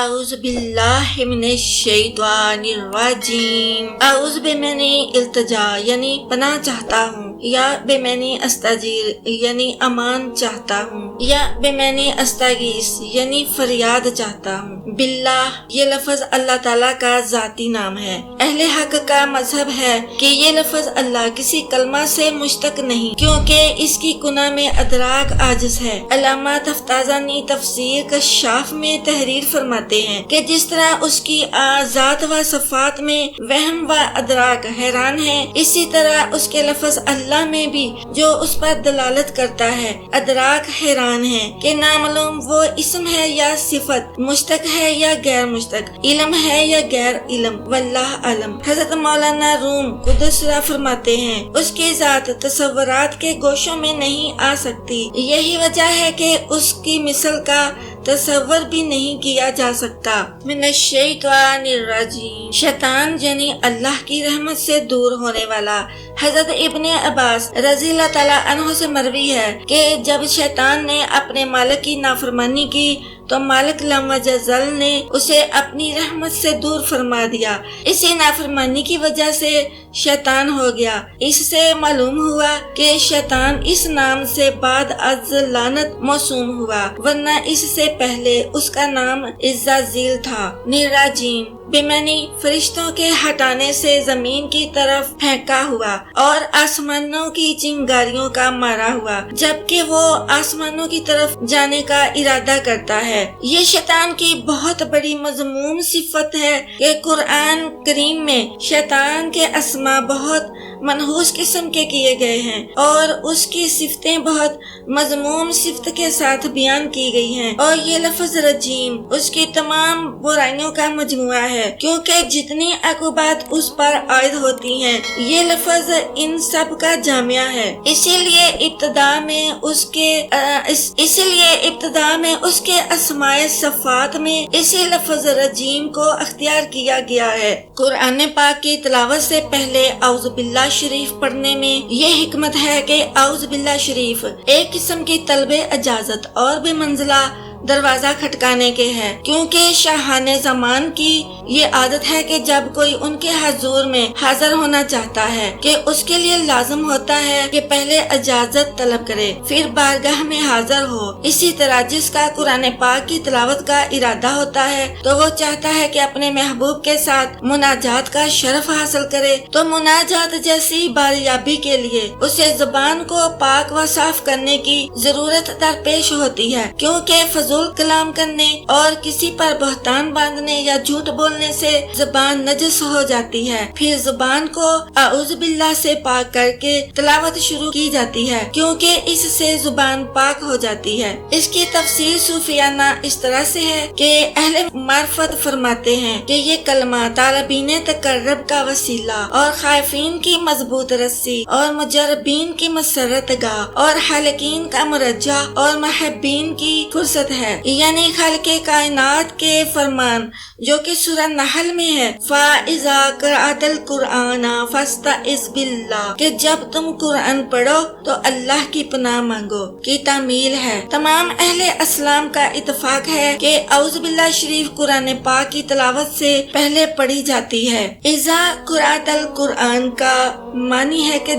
اعوذ باللہ من الشیطان الرجیم۔ اعوذ بمعنی التجا یعنی پناہ چاہتا ہوں، یا بمعنی استجیر یعنی امان چاہتا ہوں، یا بمعنی استغیث یعنی فریاد چاہتا ہوں۔ باللہ یہ لفظ اللہ تعالیٰ کا ذاتی نام ہے۔ اہل حق کا مذہب ہے کہ یہ لفظ اللہ کسی کلمہ سے مشتق نہیں، کیونکہ اس کی کنہ میں ادراک عاجز ہے۔ علامہ تفتازانی تفسیر کشاف میں تحریر فرماتے ہیں کہ جس طرح اس کی ذات و صفات میں وہم و ادراک حیران ہے، اسی طرح اس کے لفظ اللہ میں بھی جو اس پر دلالت کرتا ہے ادراک حیران ہے کہ نامعلوم وہ اسم ہے یا صفت، مشتق ہے یا غیر مشتق، علم ہے یا غیر علم، واللہ علم۔ حضرت مولانا روم قدس را فرماتے ہیں اس کی ذات تصورات کے گوشوں میں نہیں آ سکتی، یہی وجہ ہے کہ اس کی مثل کا تصور بھی نہیں کیا جا سکتا۔ من الشیطان الرجیم، شیطان یعنی اللہ کی رحمت سے دور ہونے والا۔ حضرت ابن عباس رضی اللہ تعالیٰ عنہ سے مروی ہے کہ جب شیطان نے اپنے مالک کی نافرمانی کی تو مالک لم جزل نے اسے اپنی رحمت سے دور فرما دیا۔ اسی نافرمانی کی وجہ سے شیطان ہو گیا۔ اس سے معلوم ہوا کہ شیطان اس نام سے بعد از لعنت موسوم ہوا، ورنہ اس سے پہلے اس کا نام عزازیل تھا۔ نراجیم بمعنی فرشتوں کے ہٹانے سے زمین کی طرف پھینکا ہوا اور آسمانوں کی چنگاریوں کا مارا ہوا، جبکہ وہ آسمانوں کی طرف جانے کا ارادہ کرتا ہے۔ یہ شیطان کی بہت بڑی مذموم صفت ہے کہ قرآن کریم میں شیطان کے اسما بہت منحوس قسم کے کیے گئے ہیں اور اس کی صفتیں بہت مذموم صفت کے ساتھ بیان کی گئی ہیں، اور یہ لفظ رجیم اس کی تمام برائیوں کا مجموعہ ہے، کیونکہ جتنی عقوبات اس پر عائد ہوتی ہیں یہ لفظ ان سب کا جامعہ ہے۔ اسی لیے ابتدا میں اس کے اسماء صفات میں اسی لفظ رجیم کو اختیار کیا گیا ہے۔ قرآن پاک کی تلاوت سے پہلے اعوذ باللہ شریف پڑھنے میں یہ حکمت ہے کہ اعوذ باللہ شریف ایک قسم کی طلب اجازت اور بے منزلہ دروازہ کھٹکانے کے ہے، کیونکہ شاہان زمان کی یہ عادت ہے کہ جب کوئی ان کے حضور میں حاضر ہونا چاہتا ہے کہ اس کے لیے لازم ہوتا ہے کہ پہلے اجازت طلب کرے پھر بارگاہ میں حاضر ہو۔ اسی طرح جس کا قرآن پاک کی تلاوت کا ارادہ ہوتا ہے تو وہ چاہتا ہے کہ اپنے محبوب کے ساتھ مناجات کا شرف حاصل کرے، تو مناجات جیسی باریابی کے لیے اسے زبان کو پاک و صاف کرنے کی ضرورت درپیش ہوتی ہے، کیونکہ فضول کلام کرنے اور کسی پر بہتان باندھنے یا جھوٹ بولنے سے زبان نجس ہو جاتی ہے۔ پھر زبان کو اعوذ باللہ سے پاک کر کے تلاوت شروع کی جاتی ہے، کیونکہ اس سے زبان پاک ہو جاتی ہے۔ اس کی تفسیر صوفیانہ اس طرح سے ہے کہ اہل معرفت فرماتے ہیں کہ یہ کلمہ طالبین تقرب کا وسیلہ اور خائفین کی مضبوط رسی اور مجربین کی مسرت گاہ اور حالقین کا مرجع اور محبین کی فرصت ہے، یعنی خالق کائنات کے فرمان جو کہ سورہ نحل میں ہے، فَإِذَا قَرَأْتَ الْقُرْآنَ فَاسْتَعِذْ بِاللَّهِ، کہ جب تم قرآن پڑھو تو اللہ کی پناہ مانگو کی تعمیل ہے۔ تمام اہل اسلام کا اتفاق ہے کہ اعوذ باللہ شریف قرآن پاک کی تلاوت سے پہلے پڑھی جاتی ہے۔ اِذَا قَرَأْتَ الْقُرْآنَ کا معنی ہے کہ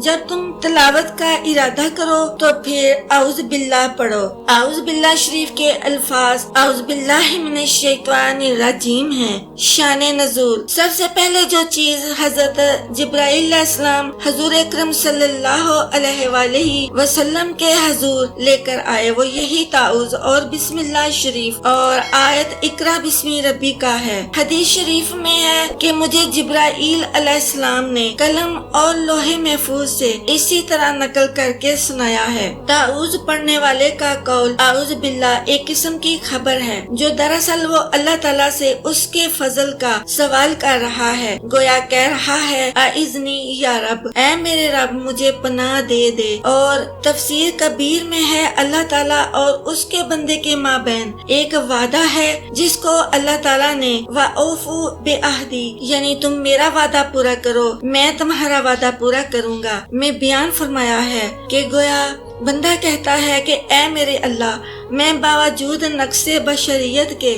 جب تم تلاوت کا ارادہ کرو تو پھر اعوذ باللہ پڑھو۔ اعوذ باللہ شریف کے الفاظ اعوذ باللہ من الشیطان الرجیم ہیں۔ شان نزول، سب سے پہلے جو چیز حضرت جبرائیل علیہ السلام حضور اکرم صلی اللہ علیہ وآلہ وسلم کے حضور لے کر آئے وہ یہی تعوذ اور بسم اللہ شریف اور آیت اقرا بسم ربی کا ہے۔ حدیث شریف میں ہے کہ مجھے جبرائیل علیہ السلام نے قلم اور لوح محفوظ سے اسی طرح نقل کر کے سنایا ہے۔ تعوذ پڑھنے والے کا قول اعوذ باللہ ایک قسم کی خبر ہے جو دراصل وہ اللہ تعالیٰ سے اس کے فضل کا سوال کر رہا ہے، گویا کہہ رہا ہے اعذنی یا رب، اے میرے رب مجھے پناہ دے دے۔ اور تفسیر کبیر میں ہے اللہ تعالیٰ اور اس کے بندے کے مابین ایک وعدہ ہے جس کو اللہ تعالیٰ نے وَأَوْفُوا بِعَہْدِی، یعنی تم میرا وعدہ پورا کرو میں تمہارا وعدہ پورا کروں گا، میں بیان فرمایا ہے کہ گویا بندہ کہتا ہے کہ اے میرے اللہ، میں باوجود نقص بشریت کے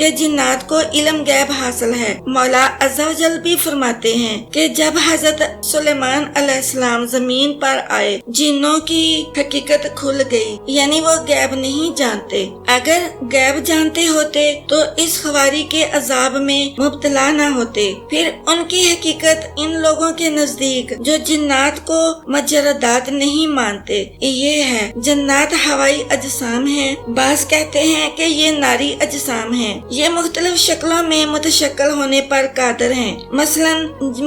کہ جنات کو علم غیب حاصل ہے۔ مولا عز و جل بھی فرماتے ہیں کہ جب حضرت سلیمان علیہ السلام زمین پر آئے جنوں کی حقیقت کھل گئی، یعنی وہ غیب نہیں جانتے۔ اگر غیب جانتے ہوتے تو اس خواری کے عذاب میں مبتلا نہ ہوتے۔ پھر ان کی حقیقت ان لوگوں کے نزدیک جو جنات کو مجردات نہیں مانتے یہ ہے۔ جنات ہوائی اجسام ہیں، بعض کہتے ہیں کہ یہ ناری اجسام ہیں۔ یہ مختلف شکلوں میں متشکل ہونے پر قادر ہیں، مثلا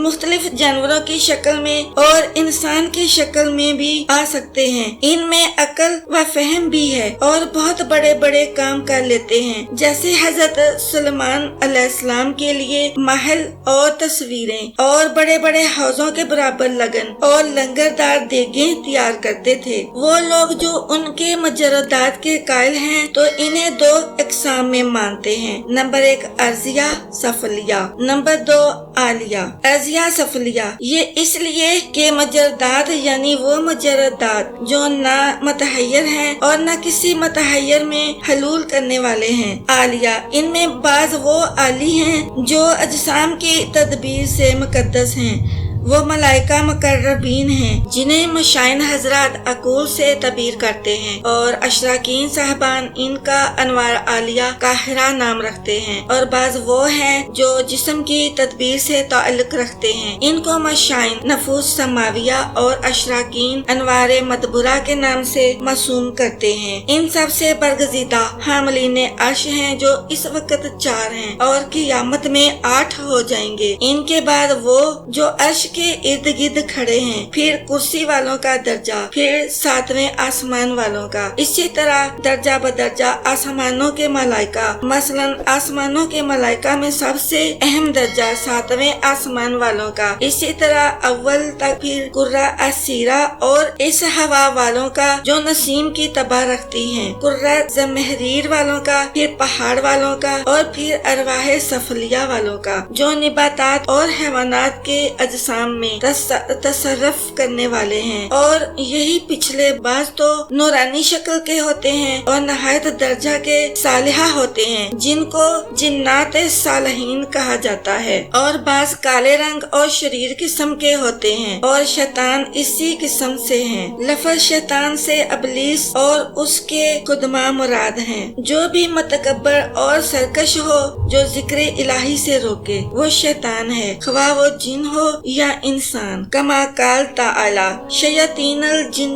مختلف جانوروں کی شکل میں اور انسان کی شکل میں بھی آ سکتے ہیں۔ ان میں عقل و فہم بھی ہے اور بہت بڑے بڑے کام کر لیتے ہیں، جیسے حضرت سلیمان علیہ السلام کے لیے محل اور تصویریں اور بڑے بڑے حوضوں کے برابر لگن اور لنگردار دیگیں تیار کرتے تھے۔ وہ لوگ جو ان کے مجردات کے قائل ہیں تو انہیں دو اقسام میں مانتے ہیں، نمبر 1 ارضیہ سفلیہ، نمبر 2 عالیہ۔ ارضیہ سفلیہ یہ اس لیے کہ مجردات یعنی وہ مجردات جو نہ متحیر ہیں اور نہ کسی متحیر میں حلول کرنے والے ہیں۔ عالیہ ان میں بعض وہ عالی ہیں جو اجسام کی تدبیر سے مقدس ہیں، وہ ملائکہ مقربین ہیں جنہیں مشائن حضرات عقول سے تعبیر کرتے ہیں، اور اشراکین صاحبان ان کا انوار عالیہ قاہرہ نام رکھتے ہیں، اور بعض وہ ہیں جو جسم کی تدبیر سے تعلق رکھتے ہیں، ان کو مشائن نفوس سماویہ اور اشراکین انوار مدبرہ کے نام سے موسوم کرتے ہیں۔ ان سب سے برگزیدہ حاملین عرش ہیں جو اس وقت 4 ہیں اور قیامت میں 8 ہو جائیں گے۔ ان کے بعد وہ جو عرش کے ارد گرد کھڑے ہیں، پھر کرسی والوں کا درجہ، پھر 7ویں آسمان والوں کا، اسی طرح درجہ بدرجہ آسمانوں کے ملائکہ۔ مثلا آسمانوں کے ملائکہ میں سب سے اہم درجہ 7ویں آسمان والوں کا، اسی طرح اول تک، پھر قرہ اسیرہ اور اس ہوا والوں کا جو نسیم کی تباہ رکھتی ہیں، قرہ زمہریر والوں کا، پھر پہاڑ والوں کا، اور پھر ارواح سفلیہ والوں کا جو نباتات اور حیوانات کے اجسام میں تصرف کرنے والے ہیں، اور یہی پچھلے بعض تو نورانی شکل کے ہوتے ہیں اور نہایت درجہ کے صالحہ ہوتے ہیں جن کو جنات صالحین کہا جاتا ہے، اور بعض کالے رنگ اور شریر قسم کے ہوتے ہیں، اور شیطان اسی قسم سے ہیں۔ لفظ شیطان سے ابلیس اور اس کے خدماء مراد ہیں۔ جو بھی متکبر اور سرکش ہو جو ذکر الہی سے روکے وہ شیطان ہے، خواہ وہ جن ہو یا انسان۔ کما قال تعالی شیاطین الجن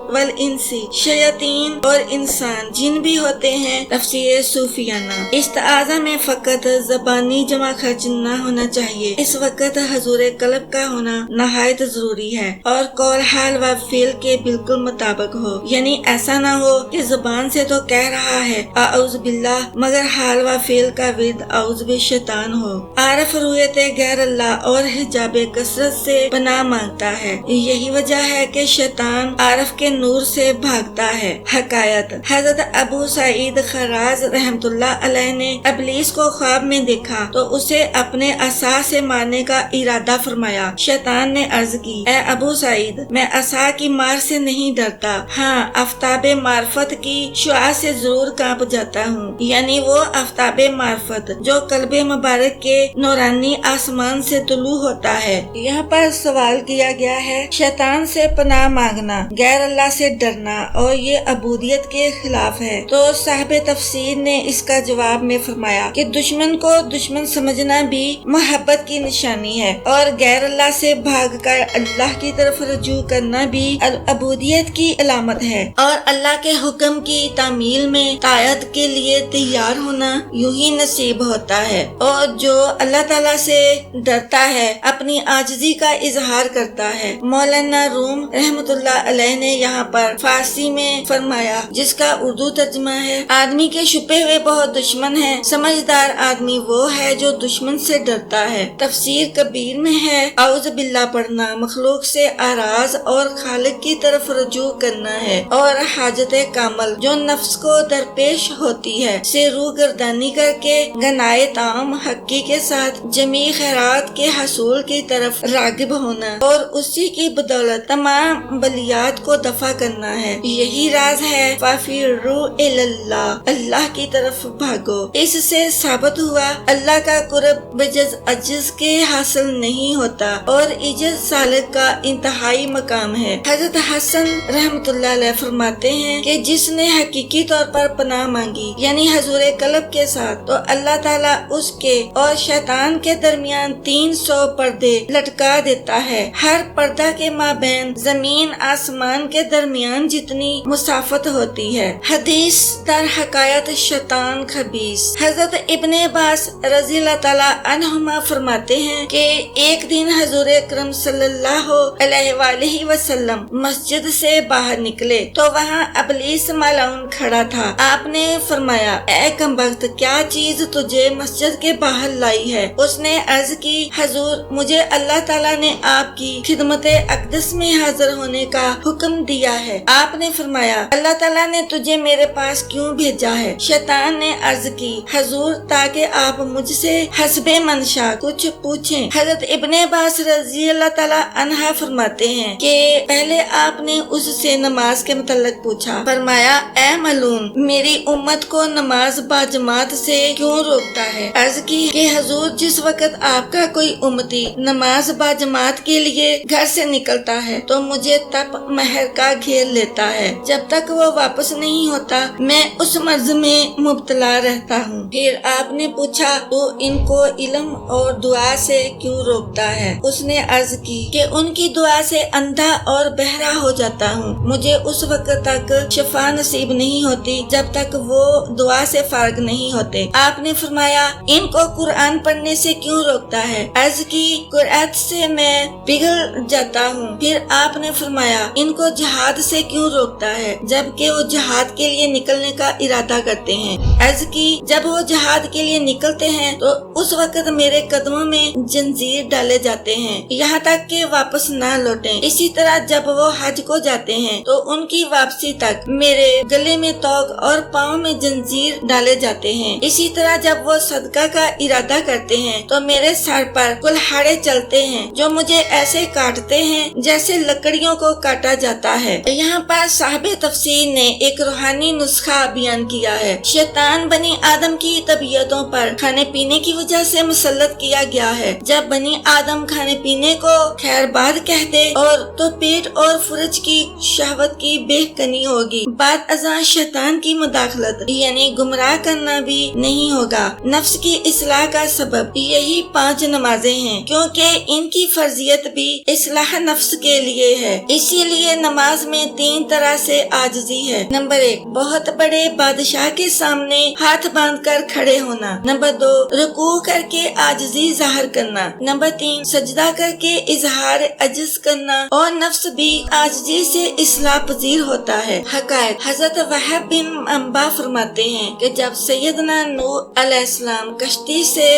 والانسی، شیاطین اور انسان جن بھی ہوتے ہیں تفسیر صوفیانہ۔ استعاذہ میں فقط زبانی جمع خرچ نہ ہونا چاہیے، اس وقت حضور قلب کا ہونا نہایت ضروری ہے، اور قول حال و فعل کے بالکل مطابق ہو، یعنی ایسا نہ ہو کہ زبان سے تو کہہ رہا ہے اعوذ باللہ مگر حال و فعل کا ورد اعوذ بالشیطان ہو۔ عارف رویت غیر اللہ اور حجاب کثرت سے پناہ مانگتا ہے، یہی وجہ ہے کہ شیطان عارف کے نور سے بھاگتا ہے۔ حکایت: حضرت ابو سعید خراز رحمت اللہ علیہ نے ابلیس کو خواب میں دیکھا تو اسے اپنے عصا سے مارنے کا ارادہ فرمایا۔ شیطان نے عرض کی، اے ابو سعید، میں عصا کی مار سے نہیں ڈرتا، ہاں آفتاب معرفت کی شعاع سے ضرور کانپ جاتا ہوں، یعنی وہ آفتاب معرفت جو قلب مبارک کے نورانی آسمان سے طلوع ہوتا ہے۔ یہاں پر سوال کیا گیا ہے شیطان سے پناہ مانگنا، غیر اللہ سے ڈرنا، اور یہ عبودیت کے خلاف ہے، تو صاحب تفسیر نے اس کا جواب میں فرمایا کہ دشمن کو دشمن سمجھنا بھی محبت کی نشانی ہے، اور غیر اللہ سے بھاگ کر اللہ کی طرف رجوع کرنا بھی عبودیت کی علامت ہے، اور اللہ کے حکم کی تعمیل میں طاعت کے لیے تیار ہونا یوں ہی نصیب ہوتا ہے۔ اور جو اللہ تعالیٰ سے ڈرتا ہے اپنی عاجزی کا اظہار کرتا ہے۔ مولانا روم رحمت اللہ علیہ نے یہاں پر فارسی میں فرمایا، جس کا اردو ترجمہ ہے، آدمی کے چھپے ہوئے بہت دشمن ہیں، سمجھدار آدمی وہ ہے جو دشمن سے ڈرتا ہے۔ تفسیر کبیر میں ہے، اعوذ باللہ پڑھنا مخلوق سے اعراض اور خالق کی طرف رجوع کرنا ہے، اور حاجت کامل جو نفس کو درپیش ہوتی ہے سے روح گردانی کر کے غنائے تام حقی کے ساتھ جمیع خیرات کے حصول کی طرف راغب ہونا اور اسی کی بدولت تمام بلیات کو دفع کرنا ہے۔ یہی راز ہے فَفِرُّوا إِلَى اللَّهِ، اللہ کی طرف بھاگو۔ اس سے ثابت ہوا اللہ کا قرب بجز عجز کے حاصل نہیں ہوتا اور عجز سالک کا انتہائی مقام ہے۔ حضرت حسن رحمۃ اللہ علیہ فرماتے ہیں کہ جس نے حقیقی طور پر پناہ مانگی یعنی حضور قلب کے ساتھ، تو اللہ تعالیٰ اس کے اور شیطان کے درمیان 300 پردے لٹکا دیتا ہے، ہر پردہ کے مابین زمین آسمان کے درمیان جتنی مسافت ہوتی ہے۔ حدیث در حکایت شیطان خبیث۔ حضرت ابن عباس رضی اللہ تعالیٰ عنہما فرماتے ہیں کہ ایک دن حضور اکرم صلی اللہ علیہ وآلہ وسلم مسجد سے باہر نکلے تو وہاں ابلیس ملعون کھڑا تھا۔ آپ نے فرمایا، اے کمبخت، کیا چیز تجھے مسجد کے باہر لائی ہے؟ اس نے عرض کی، حضور، مجھے اللہ تعالیٰ نے آپ کی خدمت اقدس میں حاضر ہونے کا حکم دیا ہے۔ آپ نے فرمایا، اللہ تعالیٰ نے تجھے میرے پاس کیوں بھیجا ہے؟ شیطان نے عرض کی، حضور، تاکہ آپ مجھ سے حسب منشا کچھ پوچھیں۔ حضرت ابن عباس رضی اللہ تعالیٰ عنہ فرماتے ہیں کہ پہلے آپ نے اس سے نماز کے متعلق پوچھا۔ فرمایا، اے ملعون، میری امت کو نماز باجماعت سے کیوں روکتا ہے؟ عرض کی کہ حضور، جس وقت آپ کا کوئی امتی نماز باجماعت کے لیے گھر سے نکلتا ہے تو مجھے تپ مہر کا گھیر لیتا ہے، جب تک وہ واپس نہیں ہوتا میں اس مرض میں مبتلا رہتا ہوں۔ پھر آپ نے پوچھا، تو ان کو علم اور دعا سے کیوں روکتا ہے؟ اس نے عرض کی کہ ان کی دعا سے اندھا اور بہرا ہو جاتا ہوں، مجھے اس وقت تک شفا نصیب نہیں ہوتی جب تک وہ دعا سے فارغ نہیں ہوتے۔ آپ نے فرمایا، ان کو قرآن پڑھنے سے کیوں روکتا ہے؟ عرض کی، قرآن سے میں پگھل جاتا ہوں۔ پھر آپ نے فرمایا، ان کو جہاد سے کیوں روکتا ہے جبکہ وہ جہاد کے لیے نکلنے کا ارادہ کرتے ہیں؟ عرض کی، جب وہ جہاد کے لیے نکلتے ہیں تو اس وقت میرے قدموں میں جنزیر ڈالے جاتے ہیں یہاں تک کہ واپس نہ لوٹیں۔ اسی طرح جب وہ حج کو جاتے ہیں تو ان کی واپسی تک میرے گلے میں توق اور پاؤں میں جنزیر ڈالے جاتے ہیں۔ اسی طرح جب وہ صدقہ کا ارادہ کرتے ہیں تو میرے سر پر کلہاڑے چلتے ہیں جو مجھے ایسے کاٹتے ہیں جیسے لکڑیوں کو کاٹا جاتا ہے۔ یہاں پر صاحب تفسیر نے ایک روحانی نسخہ بیان کیا ہے۔ شیطان بنی آدم کی طبیعتوں پر کھانے پینے کی وجہ سے مسلط کیا گیا ہے۔ جب بنی آدم کھانے پینے کو خیر باد کہتے اور تو پیٹ اور فرج کی شہوت کی بے کنی ہوگی، بعد ازاں شیطان کی مداخلت یعنی گمراہ کرنا بھی نہیں ہوگا۔ نفس کی اصلاح کا سبب یہی 5 نمازیں ہیں، کیونکہ ان کی فرضیت بھی اصلاح نفس کے لیے ہے۔ اسی لیے نماز میں 3 طرح سے عاجزی ہے۔ نمبر 1، بہت بڑے بادشاہ کے سامنے ہاتھ باندھ کر کھڑے ہونا۔ نمبر 2، رکوع کر کے عاجزی ظاہر کرنا۔ نمبر 3، سجدہ کر کے اظہار عجز کرنا، اور نفس بھی عاجزی سے اصلاح پذیر ہوتا ہے۔ حقائق۔ حضرت وہب بن انبا فرماتے ہیں کہ جب سیدنا نوح علیہ السلام کشتی سے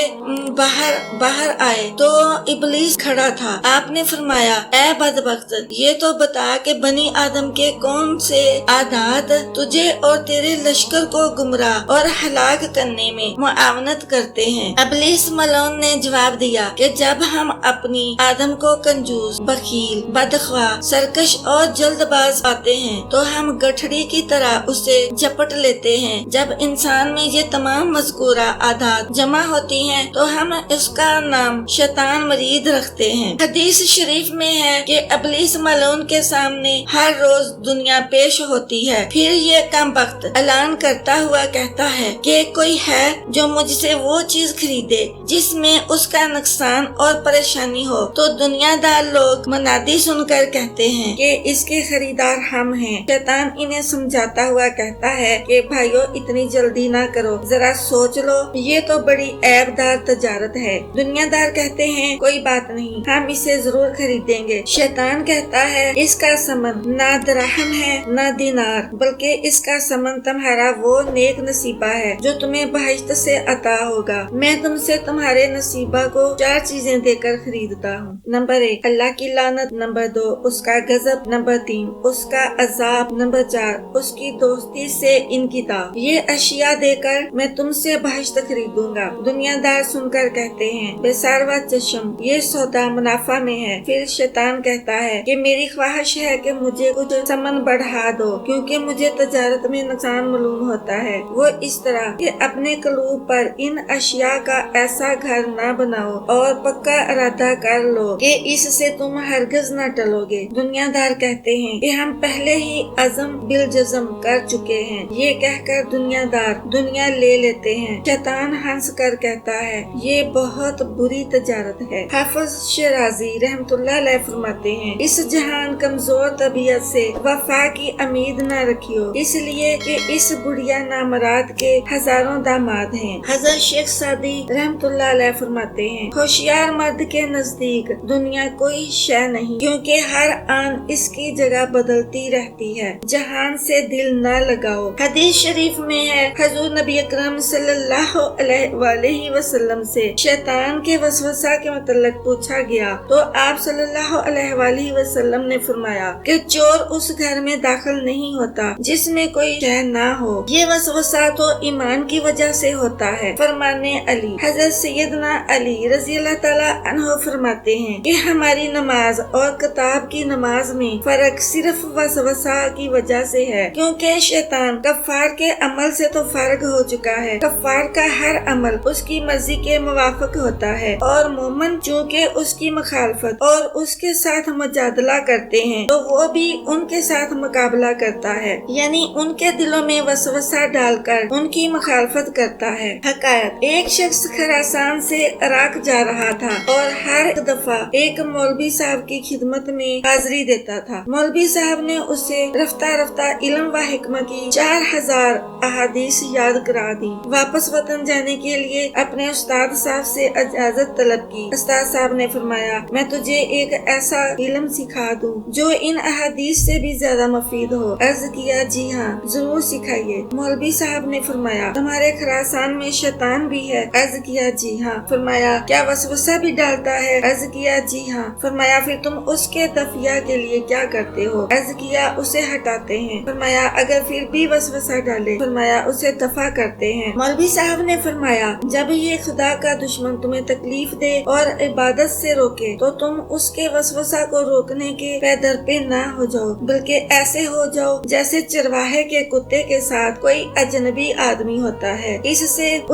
باہر آئے تو ابلیس کھڑا تھا۔ آپ نے فرمایا، اے بدبخت، یہ تو بتا کہ بنی آدم کے کون سے عادات تجھے اور تیرے لشکر کو گمراہ اور ہلاک کرنے میں معاونت کرتے ہیں۔ ابلیس ملعون نے جواب دیا کہ جب ہم اپنی آدم کو کنجوس، بخیل، بدخواہ، سرکش اور جلد باز پاتے ہیں تو ہم گٹھڑی کی طرح اسے جپٹ لیتے ہیں۔ جب انسان میں یہ تمام مذکورہ عادات جمع ہوتی ہیں تو ہم اس کا نام شیطان مرید رکھتے ہیں۔ حدیث شریف میں ہے کہ ابلیس ملعون کے سامنے ہر روز دنیا پیش ہوتی ہے، پھر یہ کمبخت اعلان کرتا ہوا کہتا ہے کہ کوئی ہے جو مجھ سے وہ چیز خریدے جس میں اس کا نقصان اور پریشانی ہو، تو دنیا دار لوگ منادی سن کر کہتے ہیں کہ اس کے خریدار ہم ہیں۔ شیطان انہیں سمجھاتا ہوا کہتا ہے کہ بھائیو، اتنی جلدی نہ کرو، ذرا سوچ لو، یہ تو بڑی عیب دار تجارت ہے۔ دنیا دار کہتے ہیں کوئی بات نہیں، ہم اسے ضرور خریدیں گے۔ شیطان کہتا ہے اس کا ثمن نہ درہم ہے نہ دینار، بلکہ اس کا ثمن تمہارا وہ نیک نصیبہ ہے جو تمہیں بہشت سے عطا ہوگا۔ میں تم سے تمہارے نصیبہ کو 4 چیزیں دے کر خریدتا ہوں۔ نمبر 1، اللہ کی لعنت۔ نمبر 2، اس کا غضب۔ نمبر 3، اس کا عذاب۔ نمبر 4، اس کی دوستی سے انقطاع۔ یہ اشیاء دے کر میں تم سے بہشت خریدوں گا۔ دنیا دار سن کر کہتے ہیں بے ساروا چشم، یہ سودا منافع میں ہے۔ پھر شیطان کہتا ہے کہ میری خواہش ہے کہ مجھے کچھ ثمن بڑھا دو کیونکہ مجھے تجارت میں نقصان معلوم ہوتا ہے۔ وہ اس طرح کہ اپنے قلوب پر ان اشیاء کا ایسا گھر نہ بناؤ اور پکا ارادہ کر لو کہ اس سے تم ہرگز نہ ٹلو گے۔ دنیا دار کہتے ہیں کہ ہم پہلے ہی عزم بالجزم کر چکے ہیں۔ یہ کہہ کر دنیا دار دنیا لے لیتے ہیں۔ شیطان ہنس کر کہتا ہے یہ بہت بری تجارت ہے۔ حافظ شیرازی رحمت اللہ علیہ فرماتے ہیں اس جہان کمزور طبیعت سے وفا کی امید نہ رکھیو، اس لیے کہ اس بڑھیا نامراد کے ہزاروں داماد ہیں۔ حضرت شیخ سعدی رحمت اللہ علیہ فرماتے ہیں ہوشیار مرد کے نزدیک دنیا کوئی شے نہیں، کیونکہ ہر آن اس کی جگہ بدلتی رہتی ہے۔ جہان سے دل نہ لگاؤ۔ حدیث شریف میں ہے حضور نبی اکرم صلی اللہ علیہ وآلہ وسلم سے شیطان کے وسوسہ کے متعلق پوچھا گیا تو آپ صلی اللہ علیہ وآلہ وسلم نے فرمایا کہ چور اس گھر میں داخل نہیں ہوتا جس میں کوئی شے نہ ہو، یہ وسوسہ تو ایمان کی وجہ سے ہوتا ہے۔ فرمانے علی حضرت سیدنا علی رضی اللہ تعالیٰ عنہ فرماتے ہیں کہ ہماری نماز اور کتاب کی نماز میں فرق صرف وسوسہ کی وجہ سے ہے، کیونکہ شیطان کفار کے عمل سے تو فارغ ہو چکا ہے۔ کفار کا ہر عمل اس کی مرضی کے موافق ہوتا ہے اور مومن چونکہ اس کی مخالفت اور اس کے ساتھ مجادلہ کرتے ہیں تو وہ بھی ان کے ساتھ مقابلہ کرتا ہے، یعنی ان کے دلوں میں وسوسہ ڈال کر ان کی مخالفت کرتا ہے۔ حقائق ایک شخص خراسان سے عراق جا رہا تھا اور ہر دفعہ ایک مولوی صاحب کی خدمت میں حاضری دیتا تھا۔ مولوی صاحب نے اسے رفتہ رفتہ علم و حکمت کی 4000 احادیث یاد کرا دی۔ واپس وطن جانے کے لیے اپنے استاد صاحب سے اجازت طلب کی۔ استاد صاحب نے فرمایا میں تجھے ایک ایسا علم سکھا دوں جو ان احادیث سے بھی زیادہ مفید ہو۔ عرض کیا جی ہاں ضرور سکھائیے۔ مولوی صاحب نے فرمایا تمہارے خراسان میں شیطان بھی ہے؟ عرض کیا جی ہاں۔ فرمایا کیا وسوسہ بھی ڈالتا ہے؟ عرض کیا جی ہاں۔ فرمایا پھر تم اس کے دفعہ کے لیے کیا کرتے ہو؟ عرض کیا اسے ہٹاتے ہیں۔ فرمایا اگر پھر بھی وسوسہ ڈالے؟ فرمایا اسے دفع کرتے ہیں۔ مولوی صاحب نے فرمایا جب یہ خدا کا دشمن تمہیں تکلیف دے اور عبادت سے روکے تو تم اس کے وسوسہ کو روکنے کے پیدر پہ نہ ہو جاؤ، بلکہ ایسے ہو جاؤ جیسے چرواہے کے کتے کے ساتھ کوئی اجنبی آدمی ہوتا ہے، اس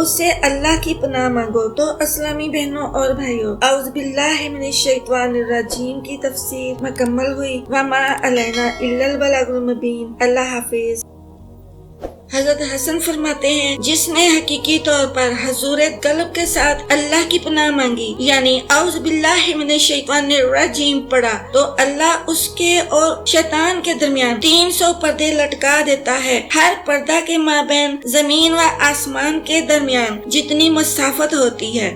سے اللہ کی پناہ مانگو۔ تو اسلامی بہنوں اور بھائیوں، اعوذ باللہ من الشیطان الرجیم کی تفسیر مکمل ہوئی۔ وما علینا الا البلاغ المبین۔ اللہ حافظ۔ حضرت حسن فرماتے ہیں جس نے حقیقی طور پر حضور قلب کے ساتھ اللہ کی پناہ مانگی یعنی اعوذ باللہ من الشیطان الرجیم پڑھا تو اللہ اس کے اور شیطان کے درمیان 300 پردے لٹکا دیتا ہے۔ ہر پردہ کے مابین زمین و آسمان کے درمیان جتنی مسافت ہوتی ہے